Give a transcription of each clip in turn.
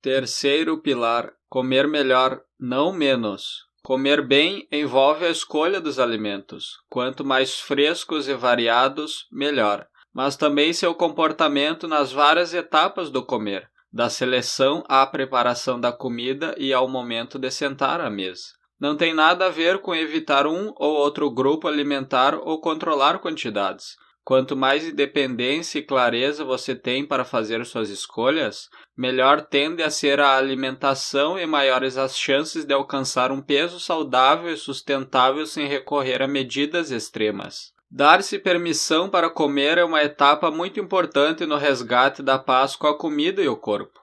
Terceiro pilar: comer melhor, não menos. Comer bem envolve a escolha dos alimentos. Quanto mais frescos e variados, melhor. Mas também seu comportamento nas várias etapas do comer, da seleção à preparação da comida e ao momento de sentar à mesa. Não tem nada a ver com evitar um ou outro grupo alimentar ou controlar quantidades. Quanto mais independência e clareza você tem para fazer suas escolhas, melhor tende a ser a alimentação e maiores as chances de alcançar um peso saudável e sustentável sem recorrer a medidas extremas. Dar-se permissão para comer é uma etapa muito importante no resgate da paz com a comida e o corpo.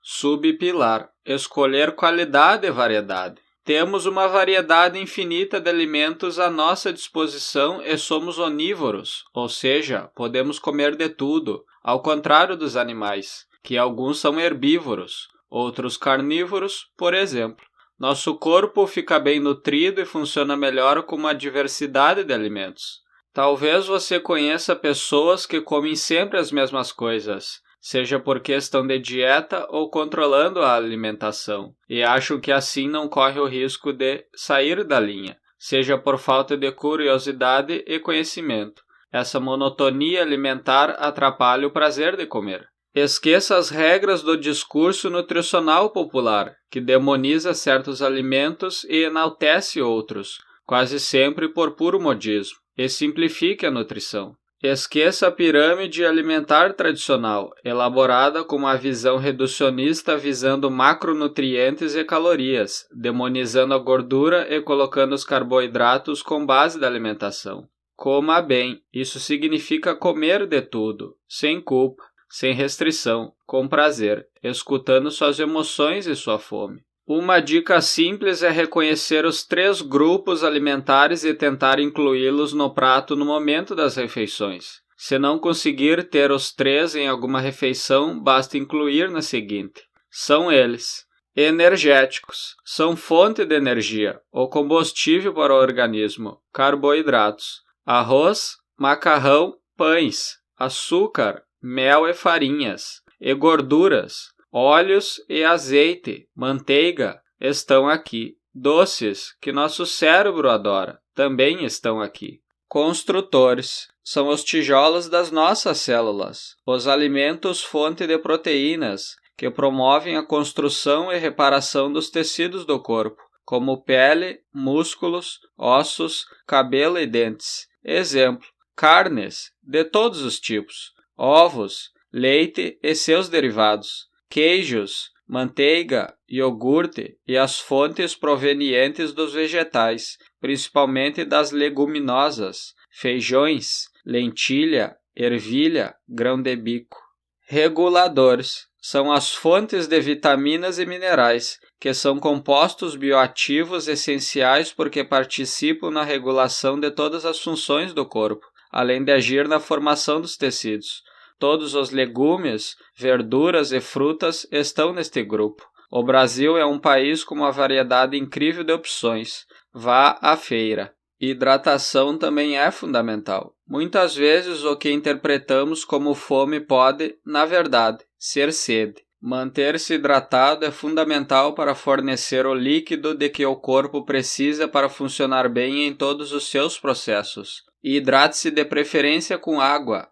Subpilar: escolher qualidade e variedade. Temos uma variedade infinita de alimentos à nossa disposição e somos onívoros, ou seja, podemos comer de tudo, ao contrário dos animais, que alguns são herbívoros, outros carnívoros, por exemplo. Nosso corpo fica bem nutrido e funciona melhor com uma diversidade de alimentos. Talvez você conheça pessoas que comem sempre as mesmas coisas, seja porque estão de dieta ou controlando a alimentação, e acham que assim não corre o risco de sair da linha, seja por falta de curiosidade e conhecimento. Essa monotonia alimentar atrapalha o prazer de comer. Esqueça as regras do discurso nutricional popular, que demoniza certos alimentos e enaltece outros, quase sempre por puro modismo, e simplifique a nutrição. Esqueça a pirâmide alimentar tradicional, elaborada com uma visão reducionista visando macronutrientes e calorias, demonizando a gordura e colocando os carboidratos como base da alimentação. Coma bem, isso significa comer de tudo, sem culpa, sem restrição, com prazer, escutando suas emoções e sua fome. Uma dica simples é reconhecer os 3 grupos alimentares e tentar incluí-los no prato no momento das refeições. Se não conseguir ter os 3 em alguma refeição, basta incluir na seguinte. São eles: energéticos, são fonte de energia, ou combustível para o organismo, carboidratos, arroz, macarrão, pães, açúcar, mel e farinhas, e gorduras, óleos e azeite, manteiga, estão aqui. Doces, que nosso cérebro adora, também estão aqui. Construtores, são os tijolos das nossas células, os alimentos fonte de proteínas, que promovem a construção e reparação dos tecidos do corpo, como pele, músculos, ossos, cabelo e dentes. Exemplo: carnes, de todos os tipos, ovos, leite e seus derivados, queijos, manteiga, iogurte e as fontes provenientes dos vegetais, principalmente das leguminosas, feijões, lentilha, ervilha, grão de bico. Reguladores, são as fontes de vitaminas e minerais, que são compostos bioativos essenciais porque participam na regulação de todas as funções do corpo, além de agir na formação dos tecidos. Todos os legumes, verduras e frutas estão neste grupo. O Brasil é um país com uma variedade incrível de opções. Vá à feira. Hidratação também é fundamental. Muitas vezes o que interpretamos como fome pode, na verdade, ser sede. Manter-se hidratado é fundamental para fornecer o líquido de que o corpo precisa para funcionar bem em todos os seus processos. Hidrate-se de preferência com água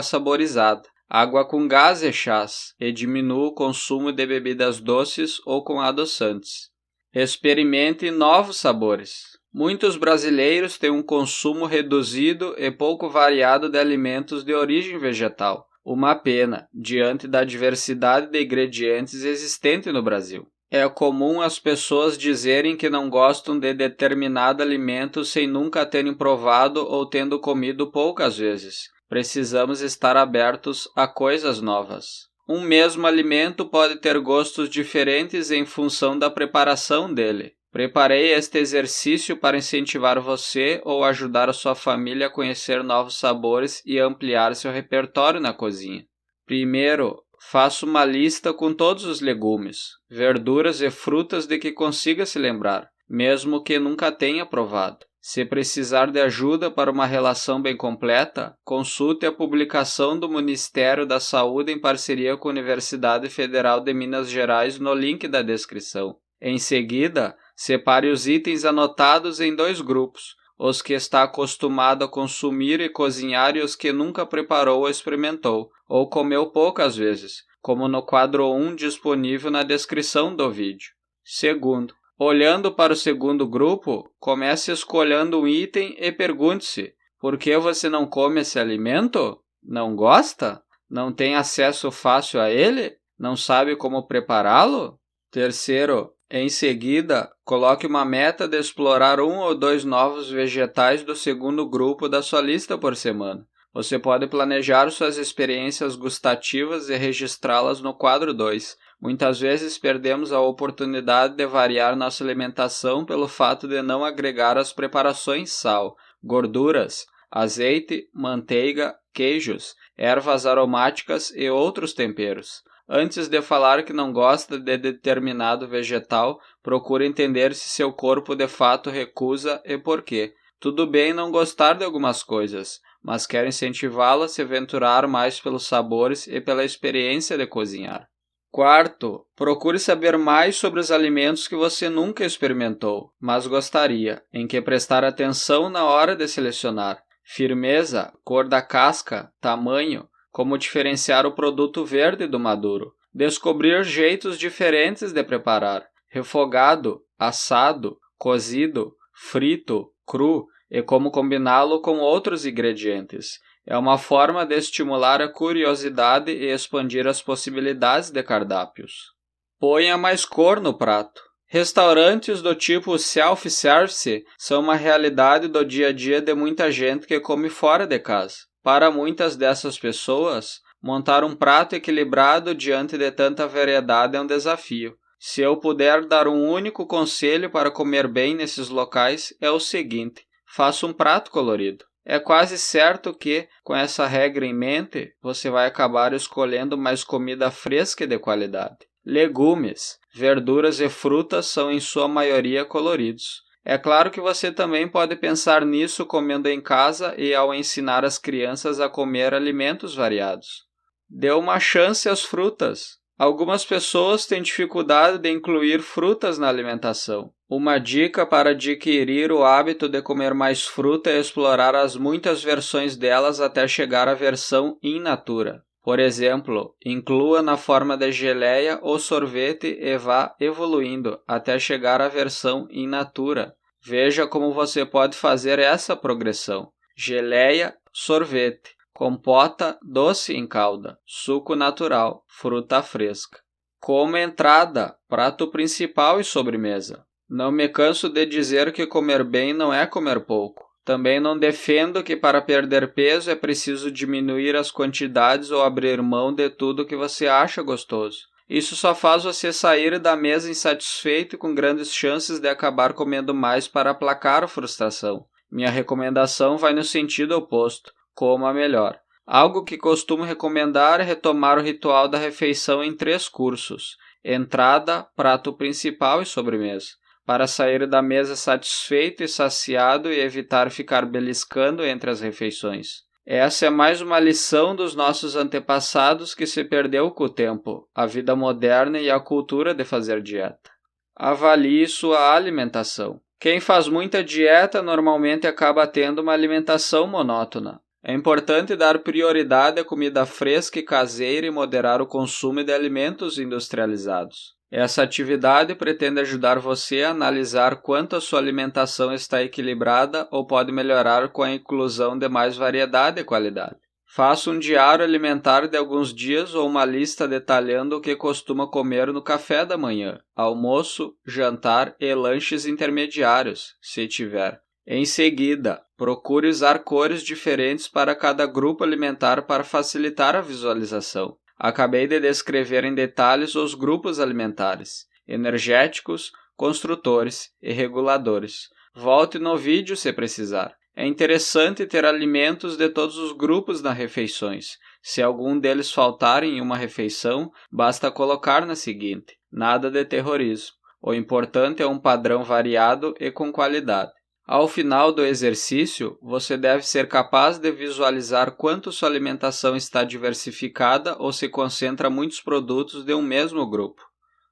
saborizada, água com gás e chás, e diminua o consumo de bebidas doces ou com adoçantes. Experimente novos sabores. Muitos brasileiros têm um consumo reduzido e pouco variado de alimentos de origem vegetal. Uma pena, diante da diversidade de ingredientes existente no Brasil. É comum as pessoas dizerem que não gostam de determinado alimento sem nunca terem provado ou tendo comido poucas vezes. Precisamos estar abertos a coisas novas. Um mesmo alimento pode ter gostos diferentes em função da preparação dele. Preparei este exercício para incentivar você ou ajudar a sua família a conhecer novos sabores e ampliar seu repertório na cozinha. Primeiro, faça uma lista com todos os legumes, verduras e frutas de que consiga se lembrar, mesmo que nunca tenha provado. Se precisar de ajuda para uma relação bem completa, consulte a publicação do Ministério da Saúde em parceria com a Universidade Federal de Minas Gerais no link da descrição. Em seguida, separe os itens anotados em 2 grupos, os que está acostumado a consumir e cozinhar e os que nunca preparou ou experimentou, ou comeu poucas vezes, como no quadro 1 disponível na descrição do vídeo. Segundo, olhando para o segundo grupo, comece escolhendo um item e pergunte-se: por que você não come esse alimento? Não gosta? Não tem acesso fácil a ele? Não sabe como prepará-lo? Terceiro, em seguida, coloque uma meta de explorar 1 ou 2 novos vegetais do segundo grupo da sua lista por semana. Você pode planejar suas experiências gustativas e registrá-las no quadro 2. Muitas vezes perdemos a oportunidade de variar nossa alimentação pelo fato de não agregar às preparações sal, gorduras, azeite, manteiga, queijos, ervas aromáticas e outros temperos. Antes de falar que não gosta de determinado vegetal, procure entender se seu corpo de fato recusa e por quê. Tudo bem não gostar de algumas coisas, mas quero incentivá-la a se aventurar mais pelos sabores e pela experiência de cozinhar. Quarto, procure saber mais sobre os alimentos que você nunca experimentou, mas gostaria, em que prestar atenção na hora de selecionar. Firmeza, cor da casca, tamanho, como diferenciar o produto verde do maduro. Descobrir jeitos diferentes de preparar. Refogado, assado, cozido, frito, cru e como combiná-lo com outros ingredientes. É uma forma de estimular a curiosidade e expandir as possibilidades de cardápios. Ponha mais cor no prato. Restaurantes do tipo self-service são uma realidade do dia a dia de muita gente que come fora de casa. Para muitas dessas pessoas, montar um prato equilibrado diante de tanta variedade é um desafio. Se eu puder dar um único conselho para comer bem nesses locais, é o seguinte: faça um prato colorido. É quase certo que, com essa regra em mente, você vai acabar escolhendo mais comida fresca e de qualidade. Legumes, verduras e frutas são em sua maioria coloridos. É claro que você também pode pensar nisso comendo em casa e ao ensinar as crianças a comer alimentos variados. Dê uma chance às frutas. Algumas pessoas têm dificuldade de incluir frutas na alimentação. Uma dica para adquirir o hábito de comer mais fruta é explorar as muitas versões delas até chegar à versão in natura. Por exemplo, inclua na forma de geleia ou sorvete e vá evoluindo até chegar à versão in natura. Veja como você pode fazer essa progressão. Geleia, sorvete. Compota, doce em calda. Suco natural, fruta fresca. Como entrada, prato principal e sobremesa. Não me canso de dizer que comer bem não é comer pouco. Também não defendo que para perder peso é preciso diminuir as quantidades ou abrir mão de tudo que você acha gostoso. Isso só faz você sair da mesa insatisfeito e com grandes chances de acabar comendo mais para aplacar a frustração. Minha recomendação vai no sentido oposto: coma melhor. Algo que costumo recomendar é retomar o ritual da refeição em 3 cursos: entrada, prato principal e sobremesa, para sair da mesa satisfeito e saciado e evitar ficar beliscando entre as refeições. Essa é mais uma lição dos nossos antepassados que se perdeu com o tempo, a vida moderna e a cultura de fazer dieta. Avalie sua alimentação. Quem faz muita dieta normalmente acaba tendo uma alimentação monótona. É importante dar prioridade à comida fresca e caseira e moderar o consumo de alimentos industrializados. Essa atividade pretende ajudar você a analisar quanto a sua alimentação está equilibrada ou pode melhorar com a inclusão de mais variedade e qualidade. Faça um diário alimentar de alguns dias ou uma lista detalhando o que costuma comer no café da manhã, almoço, jantar e lanches intermediários, se tiver. Em seguida, procure usar cores diferentes para cada grupo alimentar para facilitar a visualização. Acabei de descrever em detalhes os grupos alimentares: energéticos, construtores e reguladores. Volte no vídeo se precisar. É interessante ter alimentos de todos os grupos nas refeições. Se algum deles faltar em uma refeição, basta colocar na seguinte. Nada de terrorismo. O importante é um padrão variado e com qualidade. Ao final do exercício, você deve ser capaz de visualizar quanto sua alimentação está diversificada ou se concentra muitos produtos de um mesmo grupo.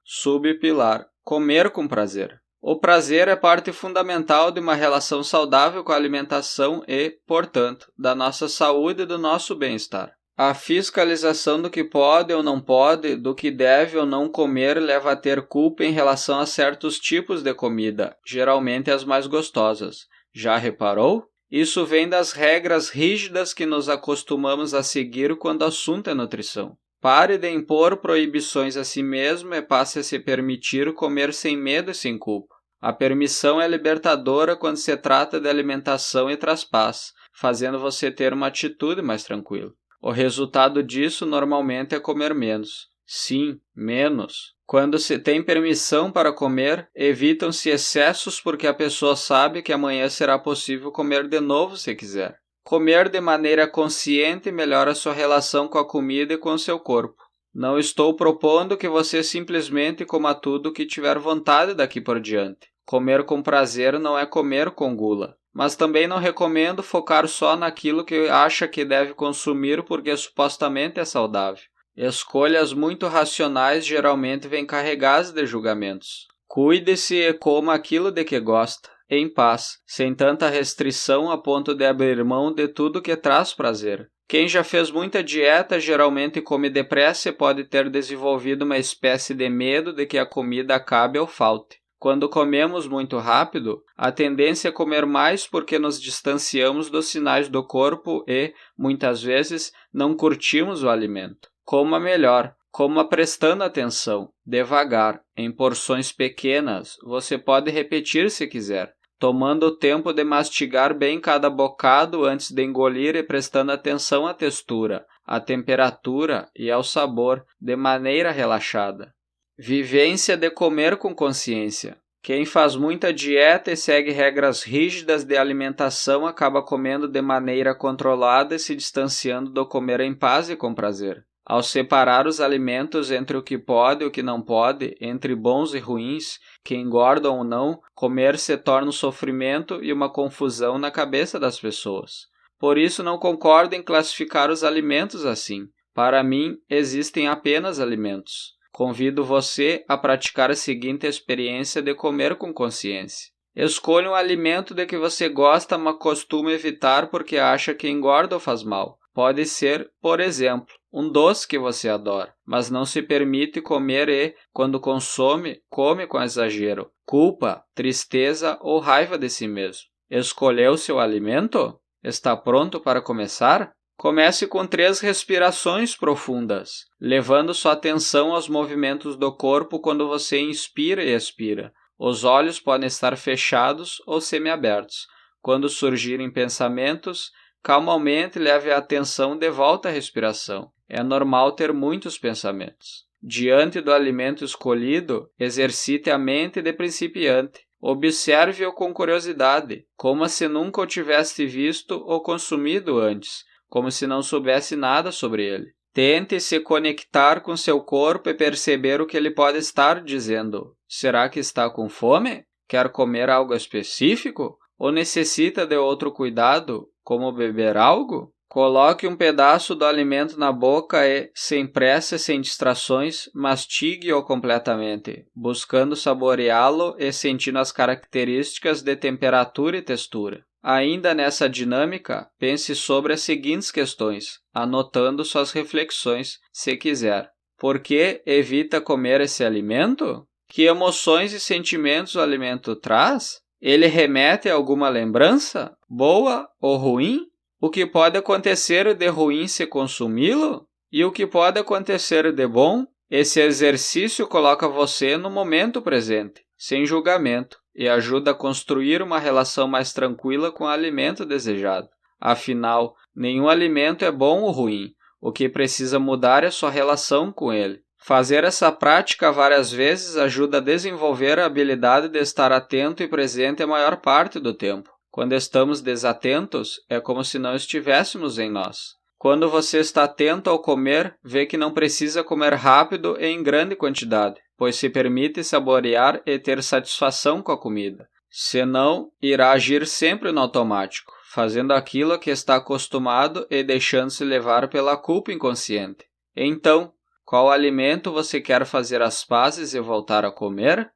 Subpilar: comer com prazer. O prazer é parte fundamental de uma relação saudável com a alimentação e, portanto, da nossa saúde e do nosso bem-estar. A fiscalização do que pode ou não pode, do que deve ou não comer, leva a ter culpa em relação a certos tipos de comida, geralmente as mais gostosas. Já reparou? Isso vem das regras rígidas que nos acostumamos a seguir quando o assunto é nutrição. Pare de impor proibições a si mesmo e passe a se permitir comer sem medo e sem culpa. A permissão é libertadora quando se trata de alimentação e traz paz, fazendo você ter uma atitude mais tranquila. O resultado disso normalmente é comer menos. Sim, menos. Quando se tem permissão para comer, evitam-se excessos porque a pessoa sabe que amanhã será possível comer de novo se quiser. Comer de maneira consciente melhora sua relação com a comida e com o seu corpo. Não estou propondo que você simplesmente coma tudo o que tiver vontade daqui por diante. Comer com prazer não é comer com gula. Mas também não recomendo focar só naquilo que acha que deve consumir porque supostamente é saudável. Escolhas muito racionais geralmente vêm carregadas de julgamentos. Cuide-se e coma aquilo de que gosta, em paz, sem tanta restrição a ponto de abrir mão de tudo que traz prazer. Quem já fez muita dieta geralmente come depressa e pode ter desenvolvido uma espécie de medo de que a comida acabe ou falte. Quando comemos muito rápido, a tendência é comer mais porque nos distanciamos dos sinais do corpo e, muitas vezes, não curtimos o alimento. Coma melhor, coma prestando atenção, devagar, em porções pequenas, você pode repetir se quiser, tomando o tempo de mastigar bem cada bocado antes de engolir e prestando atenção à textura, à temperatura e ao sabor, de maneira relaxada. Vivência de comer com consciência. Quem faz muita dieta e segue regras rígidas de alimentação acaba comendo de maneira controlada e se distanciando do comer em paz e com prazer. Ao separar os alimentos entre o que pode e o que não pode, entre bons e ruins, que engordam ou não, comer se torna um sofrimento e uma confusão na cabeça das pessoas. Por isso não concordo em classificar os alimentos assim. Para mim, existem apenas alimentos. Convido você a praticar a seguinte experiência de comer com consciência. Escolha um alimento de que você gosta, mas costuma evitar porque acha que engorda ou faz mal. Pode ser, por exemplo, um doce que você adora, mas não se permite comer e, quando consome, come com exagero, culpa, tristeza ou raiva de si mesmo. Escolheu seu alimento? Está pronto para começar? Comece com 3 respirações profundas, levando sua atenção aos movimentos do corpo quando você inspira e expira. Os olhos podem estar fechados ou semiabertos. Quando surgirem pensamentos, calmamente leve a atenção de volta à respiração. É normal ter muitos pensamentos. Diante do alimento escolhido, exercite a mente de principiante. Observe-o com curiosidade, como se nunca o tivesse visto ou consumido antes, como se não soubesse nada sobre ele. Tente se conectar com seu corpo e perceber o que ele pode estar dizendo. Será que está com fome? Quer comer algo específico? Ou necessita de outro cuidado, como beber algo? Coloque um pedaço do alimento na boca e, sem pressa e sem distrações, mastigue-o completamente, buscando saboreá-lo e sentindo as características de temperatura e textura. Ainda nessa dinâmica, pense sobre as seguintes questões, anotando suas reflexões, se quiser. Por que evita comer esse alimento? Que emoções e sentimentos o alimento traz? Ele remete a alguma lembrança, boa ou ruim? O que pode acontecer de ruim se consumi-lo? E o que pode acontecer de bom? Esse exercício coloca você no momento presente, sem julgamento, e ajuda a construir uma relação mais tranquila com o alimento desejado. Afinal, nenhum alimento é bom ou ruim. O que precisa mudar é sua relação com ele. Fazer essa prática várias vezes ajuda a desenvolver a habilidade de estar atento e presente a maior parte do tempo. Quando estamos desatentos, é como se não estivéssemos em nós. Quando você está atento ao comer, vê que não precisa comer rápido e em grande quantidade, pois se permite saborear e ter satisfação com a comida. senão irá agir sempre no automático, fazendo aquilo a que está acostumado e deixando-se levar pela culpa inconsciente. Então, qual alimento você quer fazer as pazes e voltar a comer?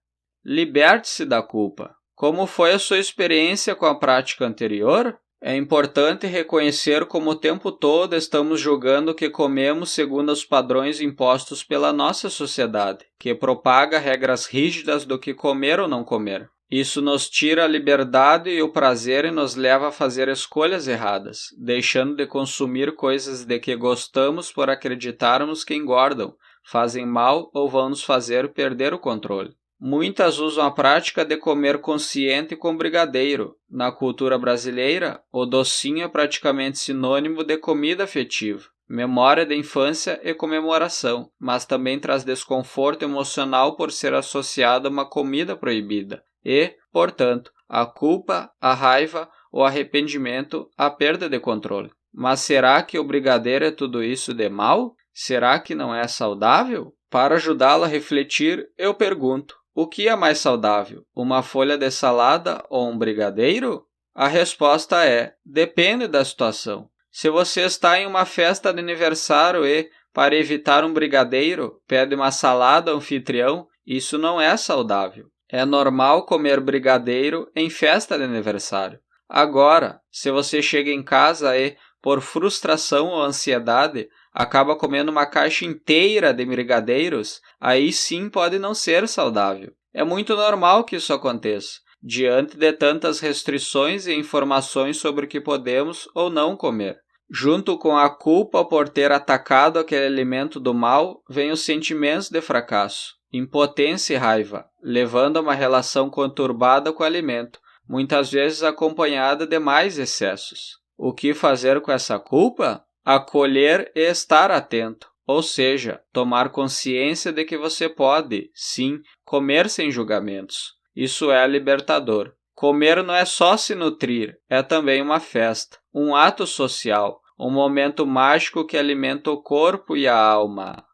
Liberte-se da culpa. Como foi a sua experiência com a prática anterior? É importante reconhecer como o tempo todo estamos julgando o que comemos segundo os padrões impostos pela nossa sociedade, que propaga regras rígidas do que comer ou não comer. Isso nos tira a liberdade e o prazer e nos leva a fazer escolhas erradas, deixando de consumir coisas de que gostamos por acreditarmos que engordam, fazem mal ou vão nos fazer perder o controle. Muitas usam a prática de comer consciente com brigadeiro. Na cultura brasileira, o docinho é praticamente sinônimo de comida afetiva, memória da infância e comemoração, mas também traz desconforto emocional por ser associado a uma comida proibida e, portanto, a culpa, a raiva, o arrependimento, a perda de controle. Mas será que o brigadeiro é tudo isso de mal? Será que não é saudável? Para ajudá-lo a refletir, eu pergunto: o que é mais saudável, uma folha de salada ou um brigadeiro? A resposta é: depende da situação. Se você está em uma festa de aniversário e, para evitar um brigadeiro, pede uma salada ao anfitrião, isso não é saudável. É normal comer brigadeiro em festa de aniversário. Agora, se você chega em casa e, por frustração ou ansiedade, acaba comendo uma caixa inteira de brigadeiros, aí sim pode não ser saudável. É muito normal que isso aconteça, diante de tantas restrições e informações sobre o que podemos ou não comer. Junto com a culpa por ter atacado aquele alimento do mal, vem os sentimentos de fracasso, impotência e raiva, levando a uma relação conturbada com o alimento, muitas vezes acompanhada de mais excessos. O que fazer com essa culpa? Acolher e estar atento, ou seja, tomar consciência de que você pode, sim, comer sem julgamentos. Isso é libertador. Comer não é só se nutrir, é também uma festa, um ato social, um momento mágico que alimenta o corpo e a alma.